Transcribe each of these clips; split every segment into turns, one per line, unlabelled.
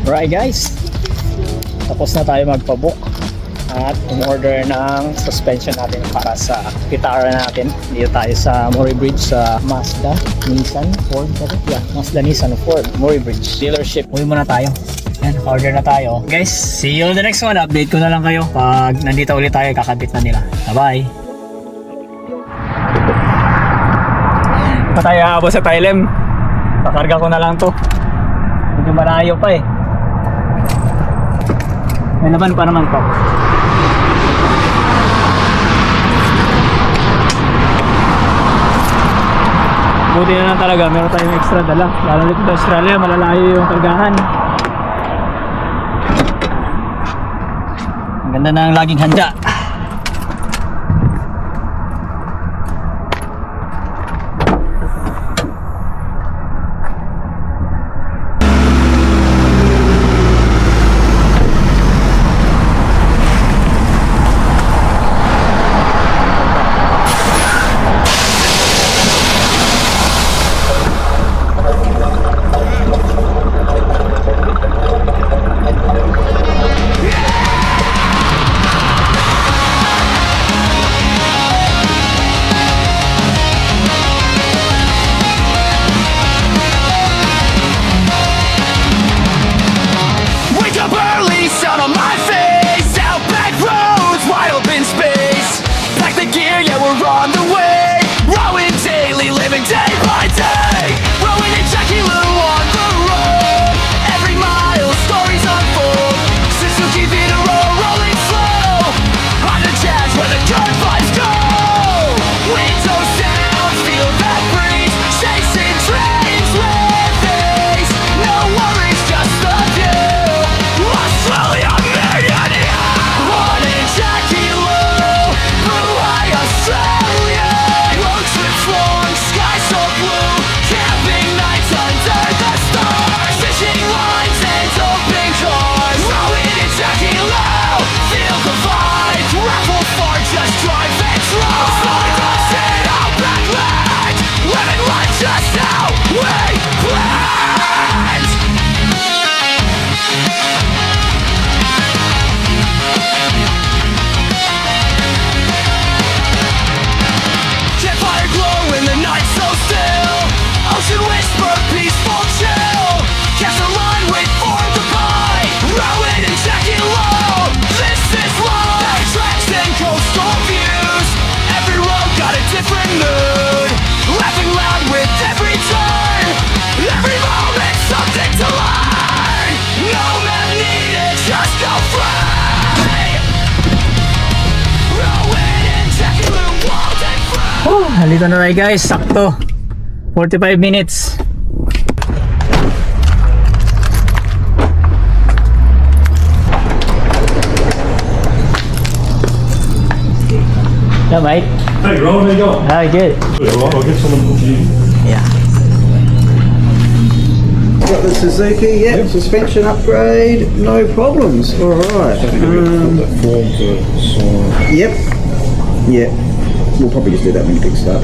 Alright guys, tapos na tayo magpabook at in-order ng suspension natin para sa Vitara natin. Dito tayo sa Mori Bridge sa Mazda Nissan Ford. Yeah, Mazda Nissan Ford Mori Bridge dealership. Uwi muna tayo and order na tayo. Guys, see you on the next one. Update ko na lang kayo pag nandito ulit tayo, kakabit na nila. Bye bye. Pa tayo aabot sa Thailand. Pakarga ko na lang to. Medyo malayo pa eh. May naman pa naman to. Buti na lang talaga, meron tayong extra dala. Lalo dito sa Australia, malalayo yung kargahan. Ang ganda ng laging handa. Halito na tayo guys, sakto 45 minutes. Yeah mate.
Hey Ron, how you going?
Ah, good.
Good, all right, I'll get someone to you.
Yeah.
Got the Suzuki, yeah, suspension upgrade, no problems. All right.
That form to sign.
Yep. Yeah. We'll probably just do that when you pick start.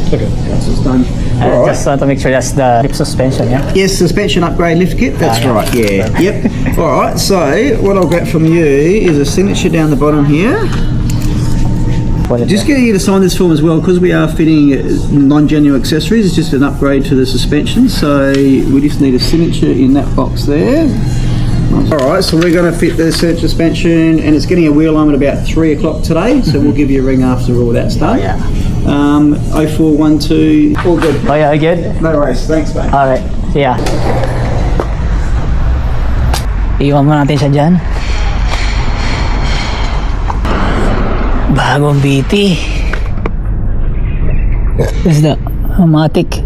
Okay.
Once it's done. All right.
Just want to make sure that's the lip suspension, yeah?
Yes, suspension upgrade lift kit. That's
yeah.
right. Yeah. Yep. All right. So what I'll get from you is a signature down the bottom here. Just getting you to sign this form as well, because we are fitting non-genuine accessories. It's just an upgrade to the suspension, so we just need a signature in that box there. Alright, so we're going to fit the surge suspension, and it's getting a wheel arm at about 3 o'clock today, so we'll give you a ring after all that's done.
Yeah.
0412, all good.
Oh yeah, good?
No worries, thanks mate.
Alright, see ya. Iwan mo natin siya dyan. Bagong BT. Is that Matic?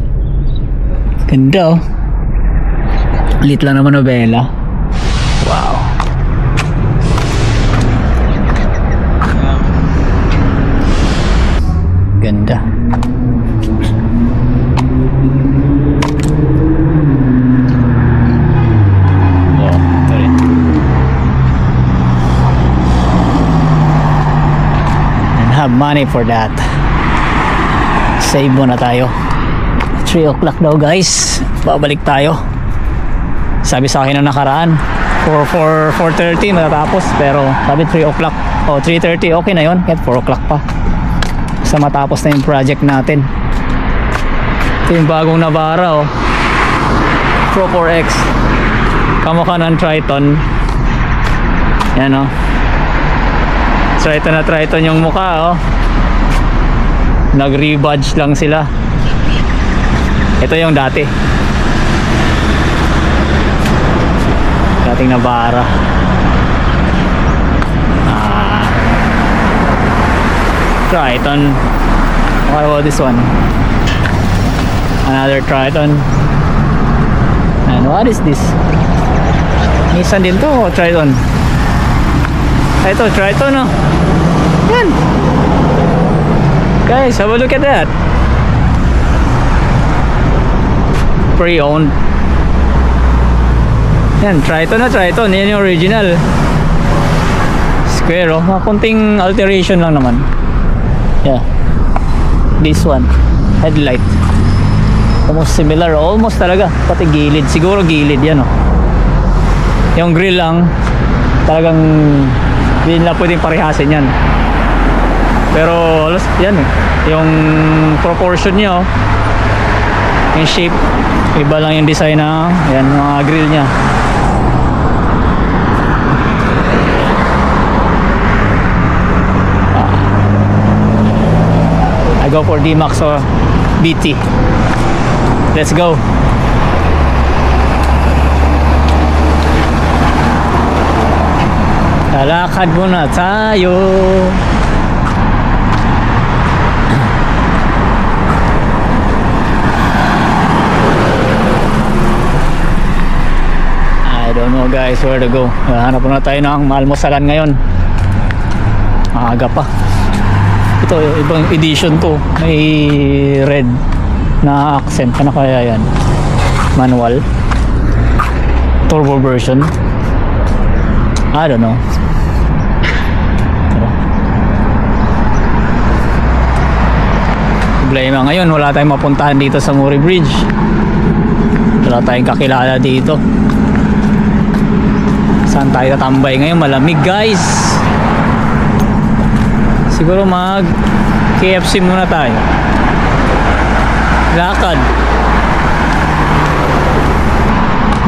Ganda oh. Lit lang naman nobela. Wow. Ganda. Oh, ito rin. have money for that. Save muna tayo. 3 o'clock daw guys, babalik tayo. Sabi sa akin na nakaraan 4:30 matatapos, pero sabi 3 o'clock o 3:30, okay na yun, kahit 4 o'clock pa sa matapos na yung project natin. Ito yung bagong Navara Pro 4X, kamukha ng Triton. Yan Triton na Triton yung mukha nag-rebadge lang sila. Ito yung dating Navara. Triton. What about this one? Another Triton. And what is this? Nissan din to o Triton? Ito Triton Yan. Guys, have a look at that. Pre-owned. Yan, Triton na Triton. Yan yung original. Square mga konting alteration lang naman. Yeah. This one, headlight. Almost similar, almost talaga. Pati gilid, siguro gilid yan Yung grill lang, talagang hindi na pwedeng parehasin yan. Pero alas yan yung proportion niya yung shape, iba lang yung design yan, mga grill niya. I go for D-Max or BT. Let's go. Lalakad muna tayo. I don't know guys where to go. Hanap na tayo ng maalmosalan ngayon. Maaga pa. Ito ibang edition to. May red na accent. Ano kaya yan? Manual. Turbo version. I don't know. Problema ngayon, wala tayong mapuntahan dito sa Murray Bridge. Wala tayong kakilala dito. Saan tayo tatambay ngayon? Malamig guys. Siguro mag KFC muna tayo. Lakad.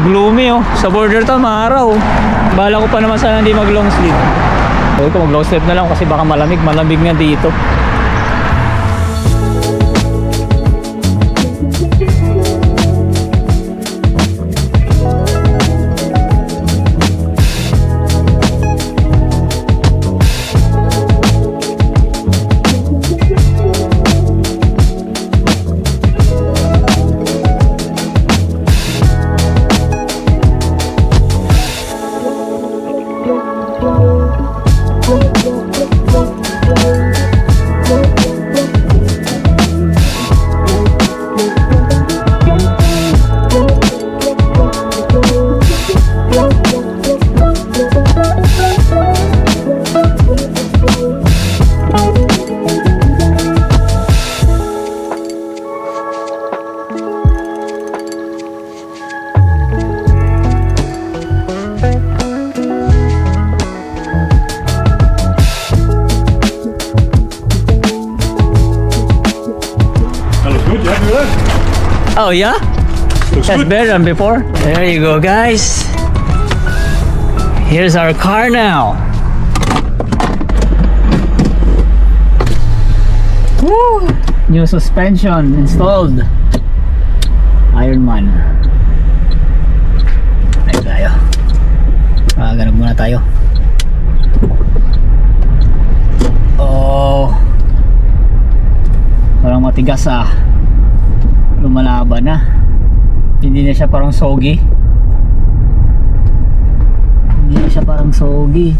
Gloomy sa border to, maaraw. Bala ko pa naman sana hindi mag long sleeve. Sabi ko mag long sleeve na lang kasi baka malamig nga dito. Oh yeah?
Looks
That's
good.
better than before. There you go guys. Here's our car now. Woo! New suspension installed. Ironman. Ayun tayo. Ganap muna tayo. Oh. Parang matigas lumalaban na. Hindi na siya parang soggy. Hindi na siya parang soggy.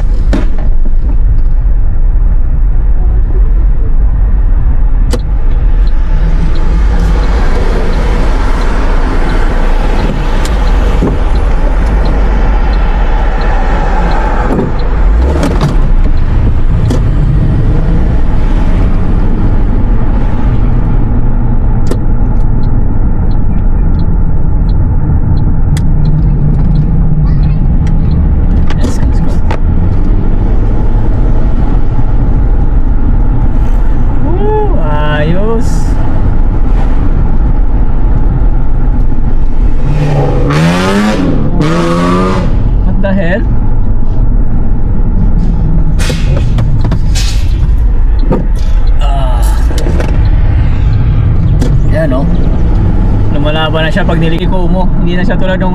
lumalaban na siya pag niliko mo. Hindi na siya tulad ng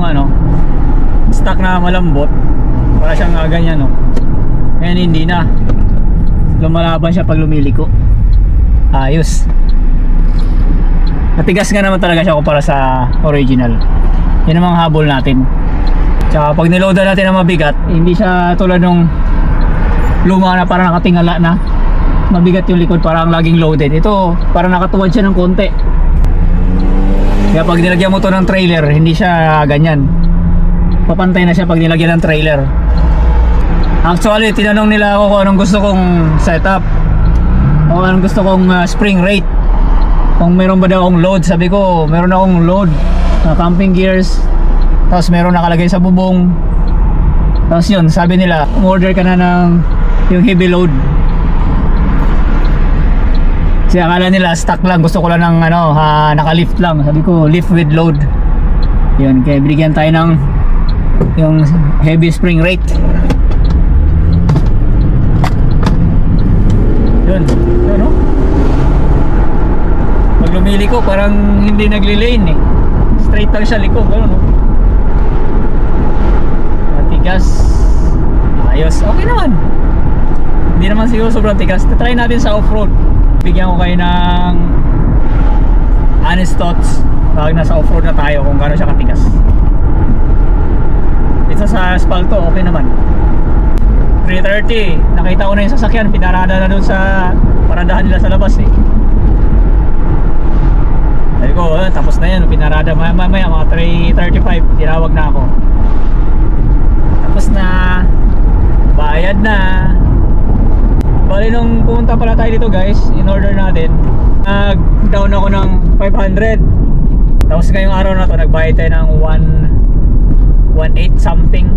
stock na malambot. Para siyang ganyan, no. Ngayon hindi na. Lumalaban siya pag lumiliko. Ayos. Matigas nga naman talaga siya kumpara sa original. Yan ang mga habol natin. Tsaka pag niloadan natin ng mabigat, hindi siya tulad ng luma na parang nakatingala na. Mabigat yung likod, parang laging loaded. Ito, parang nakatuwad siya ng konti. Kaya pag nilagyan mo to ng trailer, hindi siya ganyan. Papantay na siya pag nilagyan ng trailer. Actually, tinanong nila ako kung anong gusto kong setup o anong gusto kong spring rate. Kung meron ba daw akong load. Sabi ko, meron akong load na camping gears. Tapos meron nakalagay sa bubong. Tapos yun, sabi nila, umorder ka na ng yung heavy load. Kasi akala nila stock lang, gusto ko lang ng naka-lift lang. Sabi ko, lift with load. Yun, kaya binigyan tayo ng yung heavy spring rate. Yun, no? Pag lumili ko, parang hindi nagli-lane eh. Straight lang siya liko, gano'n, no? Matigas. Ayos, okay naman. Hindi naman siguro sobrang tigas. Try natin sa off-road. Bigyan ko kayo ng honest thoughts pag nasa off-road na tayo kung gaano siya katigas. Dito sa asphalto, okay naman. 330, nakita ko na yung sasakyan, pinarada na dun sa paradahan nila sa labas eh. Sabi ko, tapos na yan, pinarada maya mga 335, tinawag na ako. Tapos na, bayad na. Bali nung pumunta pala tayo dito guys, in order natin, nag-down ako ng 500. Tapos ngayong araw na to, nagbayad tayo ng 118 something.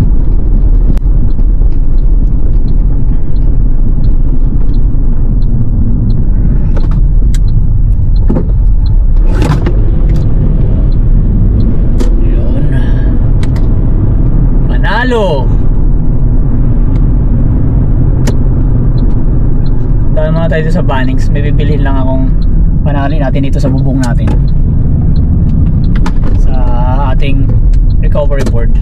Yun. Panalo! Dahil mga tayo sa Bunnings, may bibilhin lang akong panalin natin dito sa bubong natin sa ating recovery board.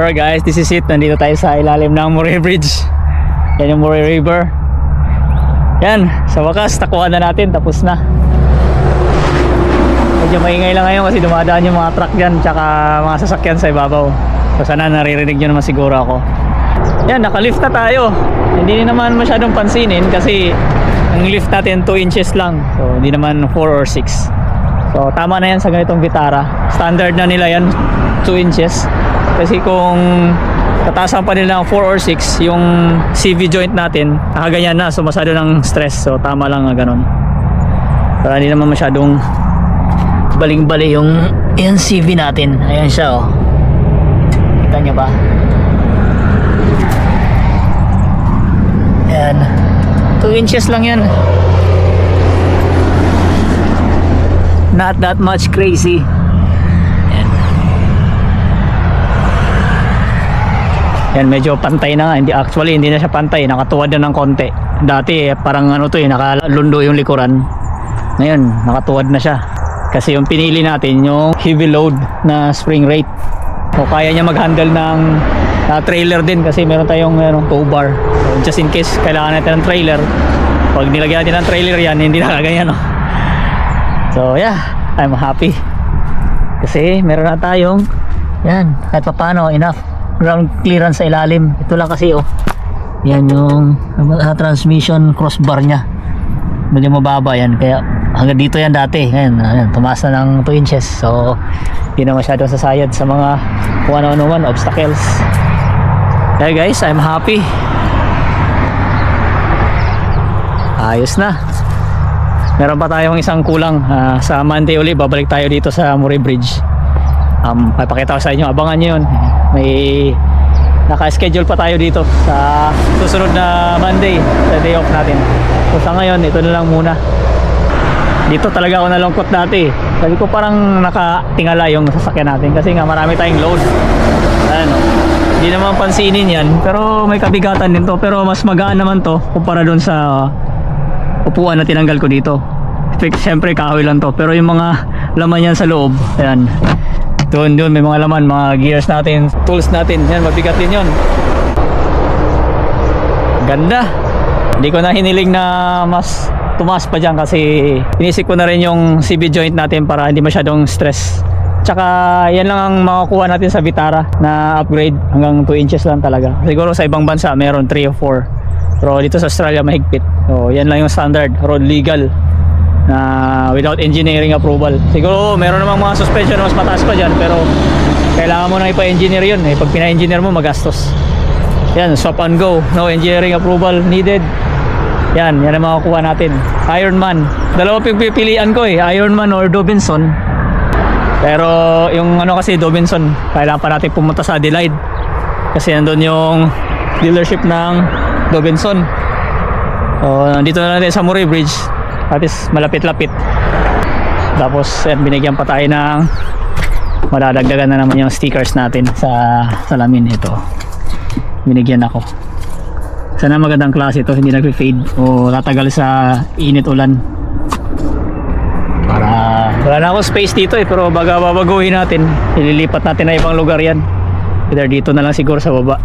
Alright guys, this is it. Nandito tayo sa ilalim ng Murray Bridge. Yan yung Murray River. Yan, sa wakas, nakuha na natin. Tapos na. Medyo maingay lang ngayon kasi dumadaan yung mga truck dyan tsaka mga sasakyan sa ibabaw. So sana naririnig nyo naman siguro ako. Yan, nakalift na tayo. Hindi naman masyadong pansinin kasi ang lift natin 2 inches lang. So hindi naman 4 or 6. So tama na yan sa ganitong Vitara. Standard na nila yan, 2 inches. Kasi kung tataasan pa nila ng 4 or 6 yung CV joint natin, nakaganyan na, so masyado ng stress. So tama lang na ganun para hindi naman masyadong baling-bali yung CV natin. Ayan siya, oh. Kita nyo ba? Ayan, 2 inches lang yan. Not that much crazy. Ayan. Yan, medyo pantay na nga. Hindi na siya pantay, nakatuwad na ng konti. Dati parang ano to nakalundo yung likuran. Ngayon nakatuwad na siya kasi yung pinili natin yung heavy load na spring rate, o kaya niya mag-handle ng trailer din kasi meron tayong tow bar, so, just in case kailangan natin ng trailer. Pag nilagyan natin ng trailer yan, hindi na kaganyan, no? So yeah, I'm happy kasi meron na tayong yan, kahit pa paano enough ground clearance sa ilalim. Ito lang kasi yan yung transmission crossbar nya, medyo mababa yan, kaya hanggang dito yan dati. Ngayon tumaas na ng 2 inches, so hindi na masyadong sasayad sa mga kung ano-ano man obstacles. Hey guys, I'm happy. Ayos na. Meron pa tayong isang kulang. Sa Monday uli babalik tayo dito sa Murray Bridge. Papakita ko sa inyo, abangan nyo yun. May naka-schedule pa tayo dito sa susunod na Monday, sa day off natin. So sa ngayon, ito na lang muna. Dito talaga ako nalungkot dati. Sabi ko parang nakatingala yung sasakyan natin kasi nga marami tayong load. Ano, hindi naman pansinin yan, pero may kabigatan din to. Pero mas magaan naman to kumpara doon sa upuan na tinanggal ko dito. Siyempre kahoy lang to, pero yung mga laman yan sa loob, ayan, doon may mga laman, mga gears natin, tools natin, yan, mabigat din yun. Ganda. Hindi ko na hiniling na mas tumaas pa dyan kasi inisip ko na rin yung CV joint natin para hindi masyadong stress. Tsaka yan lang ang makukuha natin sa Vitara na upgrade, hanggang 2 inches lang talaga. Siguro sa ibang bansa meron 3 o 4, pero dito sa Australia mahigpit. So yan lang yung standard, road legal na without engineering approval. Siguro meron namang mga suspension na mas mataas pa dyan, pero kailangan mo na ipa-engineer yun. Pag pina-engineer mo magastos. Yan, swap and go, no engineering approval needed. Yan ang makukuha natin. Ironman, dalawa pipilian ko Ironman or Dobinson. Pero yung kasi Dobinson, kailangan pa natin pumunta sa Adelaide kasi nandun yung dealership ng Dobinson. So nandito na natin sa Murray Bridge, at least malapit-lapit. Tapos binigyan pa tayo ng madadagdagan na naman yung stickers natin sa salamin. Ito binigyan ako. Sana magandang klase ito, hindi nag-fade o tatagal sa init ulan. Para wala na akong space dito pero baga babaguhin natin, ililipat natin na ibang lugar yan. Either dito na lang siguro sa baba.